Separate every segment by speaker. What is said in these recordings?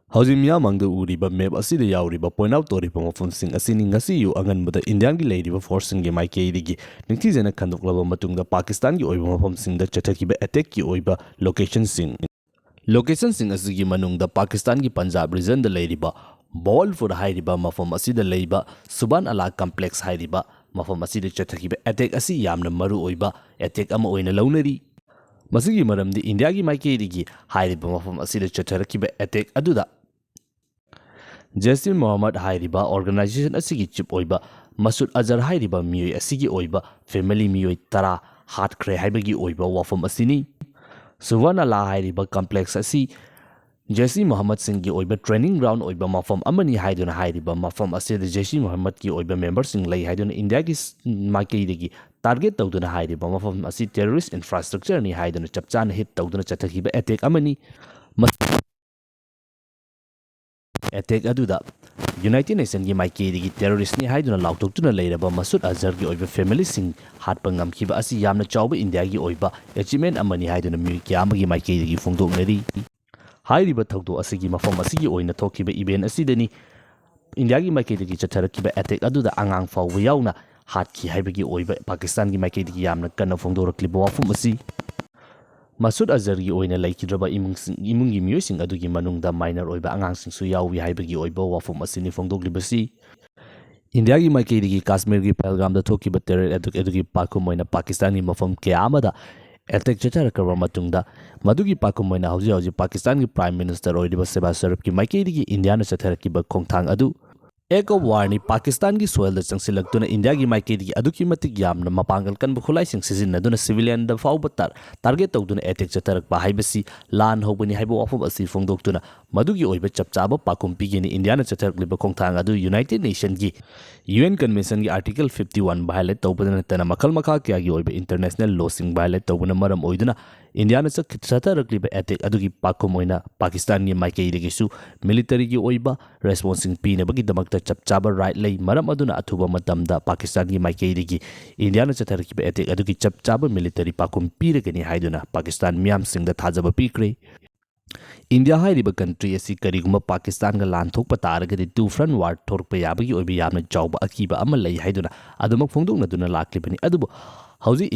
Speaker 1: Houji miyamang da uriba map asida yauriba point out toriba mafumsing asini ngasi yu anganbada Indian gi leiriba forcing gi maikeidigi ningthizena khandoklaba matungda Pakistan gi oiba mafumsingda chathakiba attack gi oiba location sing asigi manungda Pakistan gi Punjab region da leiriba Bolpur hairiba mafum asida leiba Suban Ala complex hairiba mafum asida chathakiba attack asi yamna maru oiba attack ama oina launari masigi maramdi India gi maikeidigi hairiba mafum asida chatharakiba attack aduda Jaish Mohammed Hairiba organization asigi chip oiba Masud Azhar Hairiba miyoi asigi oiba family miyoi tara hatkre haibagi oiba wafam asini Suwana La Hairiba complex asi Jaish Mohammed Singh gi oiba training ground oiba mafam amani haiduna hairiba mafam asida Jaish Mohammed gi oiba member sing lei haiduna India gi maikeidagi target tawduna hairiba mafam asi terrorist infrastructure ni haiduna chapchana hit tawduna chathakiba attack amani attack aduda United Nations gi maikeidagi terrorist ni haiduna lautoktuna leiraba Masud Azhar gi oiba family sing hatpa ngamkiba asi yamna chawba India gi oiba achievement amani haiduna mi kyamagi maikeidagi fongdoknari hairiba thawdo asigi mafam asigi oina thokiba event asidani India gi maikeidagi chatharakiba attack aduda angang fawba yauna hatki haibagi oiba Pakistan gi maikeidagi yamna kana fongdorakliba wafum asi Masud Azhar gi oina laikidraba imungi miyosing adugi manungda minor oiba angangsingsu yawi haibagi oiba wafum asini fongdoklibasi India gi maikeidagi Kashmir gi Pahalgam da thokiba terror adugi pakum oina Pakistan gi mafam kaya amada attack chatharakraba matungda madugi pakum oina hauji Pakistan gi Prime Minister oidiba Shehbaz Sharif gi maikeidagi India na chatharakiba khongthang adu Ek of war ni Pakistan gi soil da changsilaktuna India gi maikeidagi aduki matik yamna mapangal kanba khulaising sizinaduna civilian da fawba target tawduna attack chatarakba haibasi lan hobani haiba wafum asi fongdoktuna madugi oiba chapchaba pakum pigeni India na chatarakliba khongthang adu United Nation gi UN Convention gi Article 51 violate tawbadana tana makal makha kya gi oiba international law sing violate tawbana maram oiduna India na chatarakliba attack adugi pakum oina Pakistan gi maikeidagi su military gi oiba responsing pinabagi damakta chapchaba right lay maram aduna athuba matamda Pakistan gi maikeidagi India na chatharakiba attack adugi chapchaba military pakum piragani haiduna Pakistan miyam singda thajaba pikre India hairiba country asi kariguma Pakistan ga lan thokpa taragadi two front war thorpa yabagi oiba yamna chawba akiba ama lay haiduna adumak phongdoknaduna laklibani adubu hauji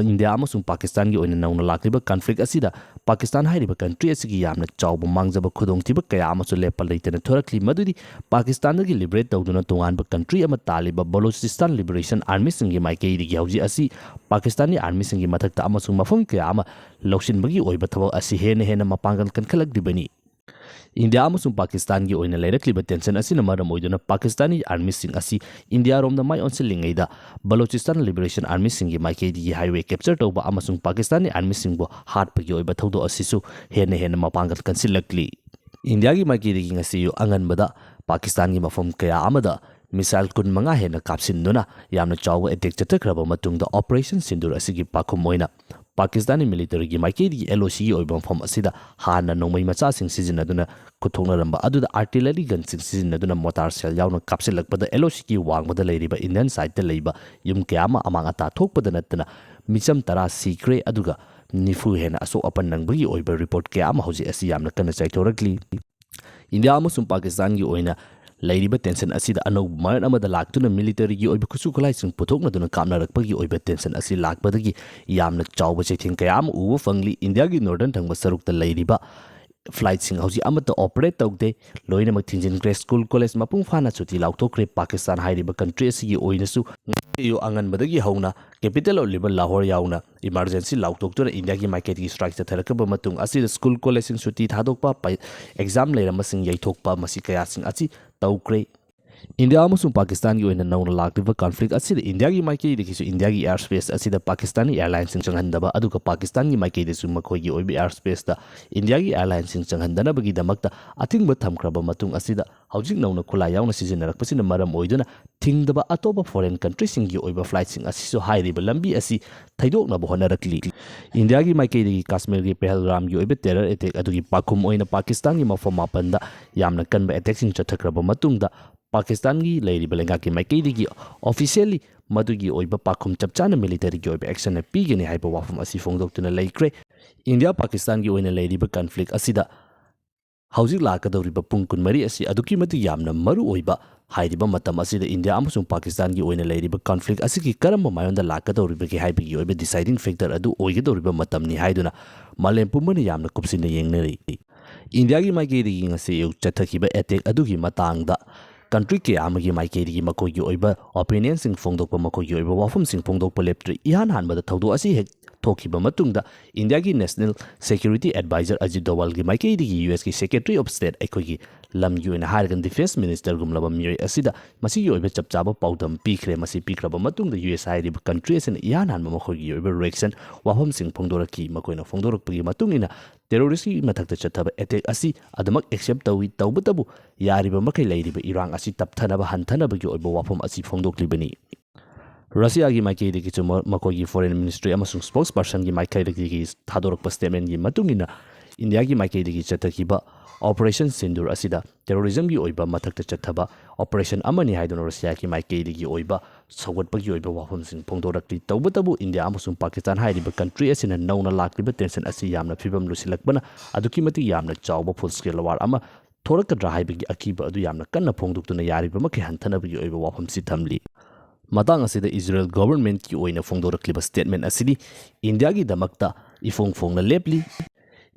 Speaker 1: India amasung Pakistan gi oina nauna lakliba conflict asida Pakistan hairiba country asigi yamna chawba mangjaba khudongtiba kaya amasu lepa leitana thorakli madudi Pakistan gi liberate tawduna tonganba country ama taliba Balochistan Liberation Army singi maikeidigi hauji asi Pakistani army singi mathakta amasung mafam kaya ama lawsinbagi oiba thabak asi hena mapangal kankalakdibani India amasung Pakistan gi oina leirakliba tension asina maram oiduna Pakistani army sing asi India romda mai onsilingaida Balochistan Liberation Army singi maikeidigi highway capture tawba amasung Pakistani army singbo hatpagi oiba thawdo asisu hena mapangal kansilakli India gi maikeidigi ngasi yu anganbada Pakistan gi mafam kaya amada missile kun manga hena kapsinduna yamna chawwa attack chatakraba matungda operation sindur asigi pakum oina Pakistani military gi maikeidigi LOC gi oiba mafam asida hana nongmai macha sing sizinaduna kuthongnaramba aduda artillery gun sing sizinaduna mortar shell yauna kapsilakpada LOC gi wangbada leiriba Indian side da leiba yum kayama amang ata thokpada natana micham tara sikre aduga nifu hena aso apan nangbagi oiba report kayama hauji asi yamna kana chaithorakli India amasung Pakistan gi oina leiriba tension asida anau maran amada laktuna military gi oiba kusu kulai sing puthoknaduna kamnarakpagi oiba tension asi lakbadagi yamna chawba chething kayam uwa fangli India gi northern thangba sarukta leiriba flight sing hauji amata operate tawde loina mak thinjingré school college mapung phana chuti lauthokre Pakistan hairiba country asigi oinasu yo anganbadagi hauna capital oliver Lahore yauna emergency lautoktuna India gi market gi strike chatharakaba matung asida school college sing chuti thadokpa exam leirama sing yaithokpa masi kaya sing achi tawkre India amasung Pakistan gi oina nauna lakliba conflict asida India gi maikeidagi su India gi airspace asida Pakistani airlines sing changhandaba aduga Pakistan gi maikeide su makhoi gi oibi airspace da India gi airlines sing changhandana bagi damakta athingba thamkraba matung asida haujik nauna khula yauna sijinarakpasina maram oiduna thingdaba atoba foreign country sing gi oiba flight sing asisu hairiba lambi asi thaidoknaba honarakli India gi maikeidagi Kashmir gi Pahalgam gi oiba terror attack adugi pakum oina Pakistan gi mafam mapanda yamna kanba attack sing chathakraba matungda Pakistan gi leiriba lenga ki maikeidigi officially madugi oiba pakum chapchana military gi oiba action na pigeni haiba wafum asi fongdoktuna leikre India Pakistan gi oina leiriba conflict asida ꯍꯧꯖꯤꯛ ꯂꯥꯛꯀꯗꯧꯔꯤꯕ ꯄꯨꯡ 12 ꯑꯁꯤ ꯑꯗꯨꯛꯀꯤ ꯃꯇꯤꯛ ꯌꯥꯝꯅ ꯃꯔꯨ ꯑꯣꯏꯕ ꯍꯥꯏꯔꯤꯕ ꯃꯇꯝ ꯑꯁꯤꯗ ꯏꯟꯗꯤꯌꯥ ꯑꯃꯁꯨꯡ ꯄꯥꯀꯤꯁꯇꯥꯟꯒꯤ ꯑꯣꯏꯅ ꯂꯩꯔꯤꯕ ꯀꯟꯐ꯭ꯂꯤꯛ ꯑꯁꯤꯒꯤ ꯀꯔꯝꯕ ꯃꯥꯌꯣꯟꯗ ꯂꯥꯛꯀꯗꯧꯔꯤꯕꯒꯦ ꯍꯥꯏꯕꯒꯤ ꯑꯣꯏꯕ ꯗꯤꯁꯥꯏꯗꯤꯡ ꯐꯦꯛꯇꯔ ꯑꯗꯨ ꯑꯣꯏꯒꯗꯧꯔꯤꯕ ꯃꯇꯝꯅꯤ ꯍꯥꯏꯗꯨꯅ ꯃꯥꯂꯦꯝ ꯄꯨꯝꯕꯅ ꯌꯥꯝꯅ ꯀꯨꯞꯁꯤꯟꯅ ꯌꯦꯡꯅꯔꯤ꯫ ꯏꯟꯗꯤꯌꯥꯒꯤ ꯃꯥꯏꯀꯩꯗꯒꯤ ꯉꯁꯤ ꯑꯌꯨꯛ ꯆꯠꯊꯈꯤꯕ ꯑꯦꯇꯦꯛ ꯑꯗꯨꯒꯤ ꯃꯇꯥꯡꯗ ꯀꯟꯇ꯭ꯔꯤ ꯀꯌꯥ ꯑꯃꯒꯤ ꯃꯥꯏꯀꯩꯗꯒꯤ ꯃꯈꯣꯏꯒꯤ ꯑꯣꯏꯕ ꯑꯣꯄꯤꯅꯤꯌꯟꯁꯤꯡ ꯐꯣꯡꯗꯣꯛꯄ, ꯃꯈꯣꯏꯒꯤ ꯑꯣꯏꯕ ꯋꯥꯐꯝꯁꯤꯡ ꯐꯣꯡꯗꯣꯛꯄ ꯂꯦꯞꯇ꯭ꯔꯤ꯫ ꯏꯍꯥꯟ ꯍꯥꯟꯕꯗ ꯊꯧꯗꯣꯛ ꯑꯁꯤ ꯍꯦꯛ ꯊꯣꯛꯈꯤꯕ ꯃꯇꯨꯡꯗ ꯏꯟꯗꯤꯌꯥꯒꯤ ꯅꯦꯁꯅꯦꯜ ꯁꯦꯀ꯭ꯌꯨꯔꯤꯇꯤ ꯑꯦꯗꯚꯥꯏꯖꯔ ꯑꯖꯤꯠ ꯗꯣꯋꯥꯜꯒꯤ ꯃꯥꯏꯀꯩꯗꯒꯤ ꯌꯨꯑꯦꯁꯀꯤ ꯁꯦꯀ꯭ꯔꯦꯇꯔꯤ ꯑꯣꯐ ꯁ꯭ꯇꯦꯠ, ꯑꯩꯈꯣꯏꯒꯤ ꯂꯝꯒꯤ ꯑꯣꯏꯅ ꯍꯥꯏꯔꯒꯅ ꯗꯤꯐꯦꯟꯁ ꯃꯤꯅꯤꯁꯇꯔꯒꯨꯝꯂꯕ ꯃꯤꯑꯣꯏ ꯑꯁꯤꯗ ꯃꯁꯤꯒꯤ ꯑꯣꯏꯕ ꯆꯞ ꯆꯥꯕ ꯄꯥꯎꯗꯝ ꯄꯤꯈ꯭ꯔꯦ꯫ ꯃꯁꯤ ꯄꯤꯈ꯭ꯔꯕ ꯃꯇꯨꯡꯗ ꯌꯨꯑꯦꯁ ꯍꯥꯏꯔꯤꯕ ꯀꯟꯇ꯭ꯔꯤ ꯑꯁꯤꯅ ꯏꯍꯥꯟ ꯍꯥꯟꯕ ꯃꯈꯣꯏꯒꯤ ꯑꯣꯏꯕ ꯔꯤꯑꯦꯛꯁꯟ ꯋꯥꯐꯝꯁꯤꯡ ꯐꯣꯡꯗꯣꯔꯛꯈꯤ꯫ ꯃꯈꯣꯏꯅ ꯐꯣꯡꯗꯣꯔꯛꯄꯒꯤ ꯃꯇꯨꯡ ꯏꯟꯅ ꯇꯦꯔꯣꯔꯤꯁꯀꯤ ꯃꯊꯛꯇ ꯆꯠꯊꯕ ꯑꯦꯇꯦꯛ ꯑꯁꯤ ꯑꯗꯨꯃꯛ ꯑꯦꯛꯁꯦꯞ ꯇꯧꯏ, ꯇꯧꯕꯇꯕꯨ ꯌꯥꯔꯤꯕ ꯃꯈꯩ ꯂꯩꯔꯤꯕ ꯏꯔꯥꯡ ꯑꯁꯤ ꯇꯞꯊꯅꯕ, ꯍꯟꯊꯅꯕꯒꯤ ꯑꯣꯏꯕ ꯋꯥꯐꯝ ꯑꯁꯤ ꯐꯣꯡꯗꯣꯛꯂꯤꯕꯅꯤ꯫ ꯔꯁꯤꯌꯥꯒꯤ ꯃꯥꯏꯀꯩꯗꯒꯤꯁꯨ ꯃꯈꯣꯏꯒꯤ ꯐꯣꯔꯦꯟ ꯃꯤꯅꯤꯁꯇ꯭ꯔꯤ ꯑꯃꯁꯨꯡ ꯁ꯭ꯄꯣꯛꯁ ꯄꯔꯁꯟꯒꯤ ꯃꯥꯏꯀꯩꯗꯒꯤ ꯊꯥꯗꯣꯔꯛꯄ ꯁ꯭ꯇꯦꯠꯃꯦꯟꯒꯤ ꯃꯇꯨꯡ ꯏꯟꯅ ꯏꯟꯗꯤꯌꯥꯒꯤ ꯃꯥꯏꯀꯩꯗꯒꯤ ꯆꯠꯊꯈꯤꯕ ꯑꯣꯄꯔꯦꯁꯟ ꯁꯤꯟꯗꯨꯔ ꯑꯁꯤꯗ ꯇꯦꯔꯣꯔꯤꯖꯝꯒꯤ ꯑꯣꯏꯕ ꯃꯊꯛꯇ ꯆꯠꯊꯕ ꯑꯣꯄꯔꯦꯁꯟ ꯑꯃꯅꯤ ꯍꯥꯏꯗꯨꯅ ꯔꯁꯤꯌꯥꯒꯤ ꯃꯥꯏꯀꯩꯗꯒꯤ ꯑꯣꯏꯕ ꯁꯧꯒꯠꯄꯒꯤ ꯑꯣꯏꯕ ꯋꯥꯐꯝꯁꯤꯡ ꯐꯣꯡꯗꯣꯔꯛꯂꯤ꯫ ꯇꯧꯕꯇꯕꯨ ꯏꯟꯗꯤꯌꯥ ꯑꯃꯁꯨꯡ ꯄꯥꯀꯤꯁꯇꯥꯟ ꯍꯥꯏꯔꯤꯕ ꯀꯟꯇ꯭ꯔꯤ ꯑꯁꯤꯅ ꯅꯧꯅ ꯂꯥꯛꯂꯤꯕ ꯇꯦꯟꯁꯟ ꯑꯁꯤ ꯌꯥꯝꯅ ꯐꯤꯕꯝ ꯂꯨꯁꯤꯜꯂꯛꯄꯅ ꯑꯗꯨꯛꯀꯤ ꯃꯇꯤꯛ ꯌꯥꯝꯅ ꯆꯥꯎꯕ ꯐꯨꯜ ꯁ꯭ꯀꯦꯜ ꯋꯥꯔ ꯑꯃ ꯊꯣꯔꯛꯀꯗ꯭ꯔꯥ ꯍꯥꯏꯕꯒꯤ ꯑꯀꯤꯕ ꯑꯗꯨ ꯌꯥꯝꯅ ꯀꯟꯅ ꯐꯣꯡꯗꯣꯛꯇꯨꯅ ꯌꯥꯔꯤꯕ ꯃꯈꯩ ꯍꯟꯊꯅꯕꯒꯤ ꯑꯣꯏꯕ ꯋꯥꯐꯝꯁꯤ ꯊꯝꯂꯤ꯫ ꯃꯇꯥꯡ ꯑꯁꯤꯗ ꯏꯖꯔꯦꯜ ꯒꯚꯔꯟꯃꯦꯟꯠꯀꯤ ꯑꯣꯏꯅ ꯐꯣꯡꯗꯣꯔꯛꯂꯤꯕ ꯁ꯭ꯇꯦꯠꯃꯦꯟꯠ ꯑꯁꯤꯗꯤ ꯏꯟꯗꯤꯌꯥꯒꯤꯗꯃꯛꯇ ꯏꯐꯣꯡ ꯐꯣꯡꯅ ꯂꯦꯞꯂꯤ꯫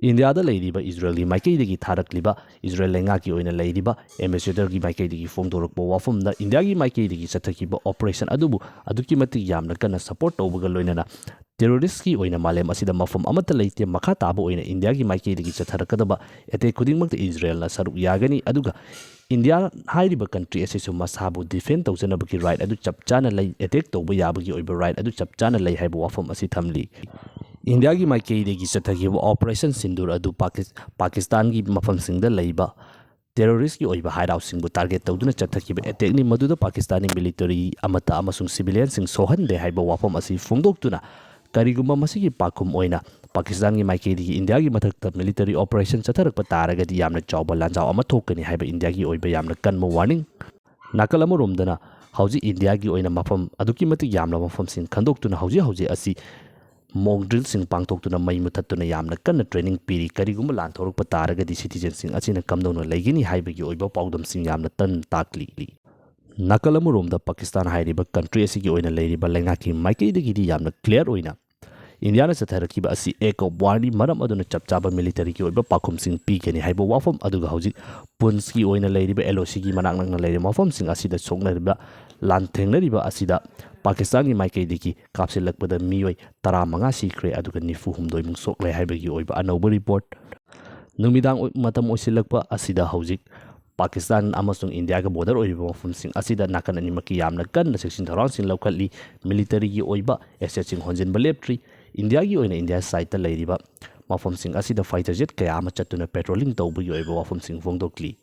Speaker 1: ꯏꯟꯗꯤꯌꯥꯗ ꯂꯩꯔꯤꯕ ꯏꯖꯔꯦꯜꯒꯤ ꯃꯥꯏꯀꯩꯗꯒꯤ ꯊꯥꯔꯛꯂꯤꯕ ꯏꯖꯔꯦꯜ ꯂꯩꯉꯥꯛꯀꯤ ꯑꯣꯏꯅ ꯂꯩꯔꯤꯕ ꯑꯦꯝꯕꯦꯁꯦꯗꯔꯒꯤ ꯃꯥꯏꯀꯩꯗꯒꯤ ꯐꯣꯡꯗꯣꯔꯛꯄ ꯋꯥꯐꯝꯗ ꯏꯟꯗꯤꯌꯥꯒꯤ ꯃꯥꯏꯀꯩꯗꯒꯤ ꯆꯠꯊꯈꯤꯕ ꯑꯣꯄꯔꯦꯁꯟ ꯑꯗꯨꯕꯨ ꯑꯗꯨꯛꯀꯤ ꯃꯇꯤꯛ ꯌꯥꯝꯅ ꯀꯟꯅ ꯁꯄꯣꯔꯠ ꯇꯧꯕꯒ ꯂꯣꯏꯅꯅ ꯇꯦꯔꯣꯔꯤꯁꯀꯤ ꯑꯣꯏꯅ ꯃꯥꯂꯦꯝ ꯑꯁꯤꯗ ꯃꯐꯝ ꯑꯃꯠꯇ ꯂꯩꯇꯦ꯫ ꯃꯈꯥ ꯇꯥꯕ ꯑꯣꯏꯅ ꯏꯟꯗꯤꯌꯥꯒꯤ ꯃꯥꯏꯀꯩꯗꯒꯤ ꯆꯠꯊꯔꯛꯀꯗꯕ ꯑꯦꯇꯦꯛ ꯈꯨꯗꯤꯡꯃꯛꯇ ꯏꯖꯔꯦꯜꯅ ꯁꯔꯨꯛ ꯌꯥꯒꯅꯤ, ꯑꯗꯨꯒ ꯏꯟꯗꯤꯌꯥ ꯍꯥꯏꯔꯤꯕ ꯀꯟꯇ꯭ꯔꯤ ꯑꯁꯤꯁꯨ ꯃꯁꯥꯕꯨ ꯗꯤꯐꯦꯟ ꯇꯧꯖꯅꯕꯒꯤ ꯔꯥꯏꯠ ꯑꯗꯨ ꯆꯞ ꯆꯥꯅ ꯂꯩ, ꯑꯦꯇꯦꯛ ꯇꯧꯕ ꯌꯥꯕꯒꯤ ꯑꯣꯏꯕ ꯔꯥꯏꯠ ꯑꯗꯨ ꯆꯞ ꯆꯥꯅ ꯂꯩ ꯍꯥꯏꯕ ꯋꯥꯐꯝ ꯑꯁꯤ ꯊꯝꯂꯤ꯫ ꯏꯟꯗꯤꯌꯥꯒꯤ ꯃꯥꯏꯀꯩꯗꯒꯤ ꯆꯠꯊꯈꯤꯕ ꯑꯣꯄꯔꯦꯁꯟ ꯁꯤꯟꯗꯨꯔ ꯑꯗꯨ ꯄꯥꯀꯤꯁꯇꯥꯟꯒꯤ ꯃꯐꯝꯁꯤꯡꯗ ꯂꯩꯕ ꯇꯦꯔꯣꯔꯤꯁꯀꯤ ꯑꯣꯏꯕ ꯍꯥꯏꯠꯑꯥꯎꯠꯁꯤꯡꯕꯨ ꯇꯥꯔꯒꯦꯠ ꯇꯧꯗꯨꯅ ꯆꯠꯊꯈꯤꯕ ꯑꯦꯇꯦꯛꯅꯤ, ꯃꯗꯨꯗ ꯄꯥꯀꯤꯁꯇꯥनी ꯃꯤꯂꯤꯇꯔꯤ ꯑꯃꯠꯇ ꯑꯃꯁꯨꯡ ꯁꯤꯚꯤꯂꯤꯌꯟꯁꯤꯡ ꯁꯣꯛꯍꯟꯗꯦ ꯍꯥꯏꯕ ꯋꯥꯐꯝ ꯑꯁꯤ ꯐꯣꯡꯗꯣꯛꯇꯨꯅ ꯀꯔꯤꯒꯨꯝꯕ ꯃꯁꯤꯒꯤ ꯄꯥꯎꯈꯨꯝ ꯑꯣꯏꯅ ꯄꯥꯀꯤꯁꯇꯥꯟꯒꯤ ꯃꯥꯏꯀꯩꯗꯒꯤ ꯏꯟꯗꯤꯌꯥꯒꯤ ꯃꯊꯛꯇ ꯃꯤꯂꯤꯇꯔꯤ ꯑꯣꯄꯔꯦꯁꯟ ꯆꯠꯊꯔꯛꯄ ꯇꯥꯔꯒꯗꯤ ꯌꯥꯝꯅ ꯆꯥꯎꯕ ꯂꯥꯟꯖꯥꯎ ꯑꯃ ꯊꯣꯛꯀꯅꯤ ꯍꯥꯏꯕ ꯏꯟꯗꯤꯌꯥꯒꯤ ꯑꯣꯏꯕ ꯌꯥꯝꯅ ꯀꯟꯕ ꯋꯥꯔꯅꯤꯡ꯫ ꯅꯥꯀꯜ ꯑꯃꯔꯣꯝꯗꯅ ꯍꯧꯖꯤꯛ ꯏꯟꯗꯤꯌꯥꯒꯤ ꯑꯣꯏꯅ ꯃꯐꯝ ꯑꯗꯨꯛꯀꯤ ꯃꯇꯤꯛ ꯌꯥꯝꯂꯕ ꯃꯐꯝꯁꯤꯡ ꯈꯪꯗꯣꯛꯇꯨꯅ ꯍꯧꯖꯤꯛ ꯑꯁꯤ ꯃꯣꯛ ꯗ꯭ꯔꯤꯜꯁꯤꯡ ꯄꯥꯡꯊꯣꯛꯇꯨꯅ ꯃꯩ ꯃꯨꯊꯠꯇꯨꯅ ꯌꯥꯝꯅ ꯀꯟꯅ ꯇ꯭ꯔꯦꯅꯤꯡ ꯄꯤꯔꯤ꯫ ꯀꯔꯤꯒꯨꯝꯕ ꯂꯥꯟ ꯊꯣꯔꯛꯄ ꯇꯥꯔꯒꯗꯤ ꯁꯤꯇꯤꯖꯦꯟꯁꯤꯡ ꯑꯁꯤꯅ ꯀꯝꯗꯧꯅ ꯂꯩꯒꯅꯤ ꯍꯥꯏꯕꯒꯤ ꯑꯣꯏꯕ ꯄꯥꯎꯗꯝꯁꯤꯡ ꯌꯥꯝꯅ ꯇꯥꯛꯂꯤ꯫ ꯅꯥꯀꯜ ꯑꯃꯔꯣꯝꯗ ꯄꯥꯀꯤꯁꯇꯥꯟ ꯍꯥꯏꯔꯤꯕ ꯀꯟꯇ꯭ꯔꯤ ꯑꯁꯤꯒꯤ ꯑꯣꯏꯅ ꯂꯩꯔꯤꯕ ꯂꯩꯉꯥꯛꯀꯤ ꯃꯥꯏꯀꯩꯗꯒꯤꯗꯤ ꯌꯥꯝꯅ ꯀ꯭ꯂꯤꯌꯔ ꯑꯣꯏꯅ ꯏꯟꯗꯤꯌꯥꯅ ꯆꯠꯊꯔꯛꯈꯤꯕ ꯑꯁꯤ ꯑꯦꯛ ꯑꯣꯐ ꯋꯥꯔꯅꯤ, ꯃꯔꯝ ꯑꯗꯨꯅ ꯆꯞ ꯆꯥꯕ ꯃꯤꯂꯤꯇꯔꯤꯒꯤ ꯑꯣꯏꯕ ꯄꯥꯎꯈꯨꯝꯁꯤꯡ ꯄꯤꯒꯅꯤ ꯍꯥꯏꯕ ꯋꯥꯐꯝ, ꯑꯗꯨꯒ ꯍꯧꯖꯤꯛ ꯄꯨꯟꯁꯀꯤ ꯑꯣꯏꯅ ꯂꯩꯔꯤꯕ LOCꯒꯤ ꯃꯅꯥꯛ ꯅꯛꯅ ꯂꯩꯔꯤꯕ ꯃꯐꯝꯁꯤꯡ ꯑꯁꯤꯗ ꯁꯣꯛꯅꯔꯤꯕ ꯂꯥꯟꯊꯦꯡꯅꯔꯤꯕ ꯑꯁꯤꯗ ꯄꯥꯀꯤꯁꯇꯥꯟꯒꯤ ꯃꯥꯏꯀꯩꯗꯒꯤ ꯀꯥꯞꯁꯤꯜꯂꯛꯄꯗ ꯃꯤꯑꯣꯏ 15 ꯁꯤꯈ꯭ꯔꯦ, ꯑꯗꯨꯒ 94ꯃꯨꯛ ꯁꯣꯛꯂꯦ ꯍꯥꯏꯕꯒꯤ ꯑꯣꯏꯕ ꯑꯅꯧꯕ ꯔꯤꯄꯣꯔꯠ꯫ ꯅꯨꯃꯤꯗꯥꯡ ꯃꯇꯝ ꯑꯣꯏꯁꯤꯜꯂꯛꯄ ꯑꯁꯤꯗ ꯍꯧꯖꯤꯛ ꯄꯥꯀꯤꯁꯇꯥꯟ ꯑꯃꯁꯨꯡ ꯏꯟꯗꯤꯌꯥꯒ ꯕꯣꯔꯗꯔ ꯑꯣꯏꯔꯤꯕ ꯃꯐꯝꯁꯤꯡ ꯑꯁꯤꯗ ꯅꯥꯀꯟ ꯑꯅꯤꯃꯛꯀꯤ ꯌꯥꯝꯅ ꯀꯟꯅ ꯆꯦꯛꯁꯤꯟ ꯊꯧꯔꯥꯡꯁꯤꯡ ꯂꯧꯈꯠꯂꯤ꯫ ꯃꯤꯂꯤꯇꯔꯤꯒꯤ ꯑꯣꯏꯕ ꯑꯦꯁꯦꯠꯁꯤꯡ ꯍꯣꯟꯖꯤꯟꯕ ꯂꯦꯞꯇ꯭ꯔꯤ꯫ ꯏꯟꯗꯤꯌꯥꯒꯤ ꯑꯣꯏꯅ ꯏꯟꯗꯤꯌꯥ ꯁꯥꯏꯠꯇ ꯂꯩꯔꯤꯕ ꯃꯐꯝꯁꯤꯡ ꯑꯁꯤꯗ ꯐꯥꯏꯇꯔ ꯖꯦꯠ ꯀꯌꯥ ꯑꯃ ꯆꯠꯇꯨꯅ ꯄꯦꯇ꯭ꯔꯣꯂꯤꯡ ꯇꯧꯕꯒꯤ ꯑꯣꯏꯕ ꯋꯥꯐꯝꯁꯤꯡ ꯐꯣꯡꯗꯣꯛꯂꯤ꯫